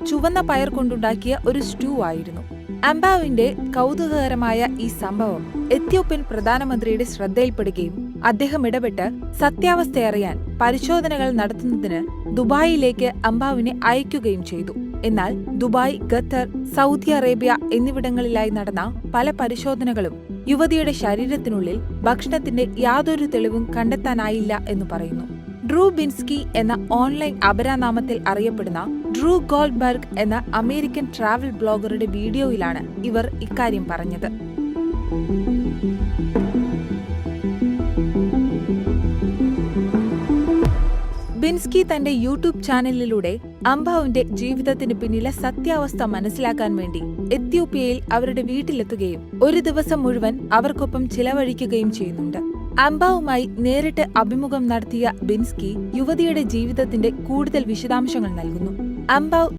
ചുവന്ന പയർ കൊണ്ടുണ്ടാക്കിയ ഒരു സ്റ്റൂ ആയിരുന്നു. അംബാവിന്റെ കൗതുകകരമായ ഈ സംഭവം എത്യോപ്യൻ പ്രധാനമന്ത്രിയുടെ ശ്രദ്ധയിൽപ്പെടുകയും അദ്ദേഹം ഇടപെട്ട് സത്യാവസ്ഥയറിയാൻ പരിശോധനകൾ നടത്തുന്നതിന് ദുബായിലേക്ക് അംബാവിനെ അയക്കുകയും ചെയ്തു. എന്നാൽ ദുബായ്, ഖത്തർ, സൗദി അറേബ്യ എന്നിവിടങ്ങളിലായി നടന്ന പല പരിശോധനകളും യുവതിയുടെ ശരീരത്തിനുള്ളിൽ ഭക്ഷണത്തിന്റെ യാതൊരു തെളിവും കണ്ടെത്താനായില്ല എന്ന് പറയുന്നു. ഡ്രൂ ബിൻസ്കി എന്ന ഓൺലൈൻ അപരാനാമത്തിൽ അറിയപ്പെടുന്ന ഡ്രൂ ഗോൾഡ്ബർഗ് എന്ന അമേരിക്കൻ ട്രാവൽ ബ്ലോഗറുടെ വീഡിയോയിലാണ് ഇവർ ഇക്കാര്യം പറഞ്ഞത്. ബിൻസ്കി തന്റെ യൂട്യൂബ് ചാനലിലൂടെ അംബാവിന്റെ ജീവിതത്തിന് പിന്നിലെ സത്യാവസ്ഥ മനസ്സിലാക്കാൻ വേണ്ടി എത്യോപ്യയിൽ അവരുടെ വീട്ടിലെത്തുകയും ഒരു ദിവസം മുഴുവൻ അവർക്കൊപ്പം ചിലവഴിക്കുകയും ചെയ്യുന്നുണ്ട്. അംബാവുമായി നേരിട്ട് അഭിമുഖം നടത്തിയ ബിൻസ്കി യുവതിയുടെ ജീവിതത്തിന്റെ കൂടുതൽ വിശദാംശങ്ങൾ നൽകുന്നു. അംബാവ്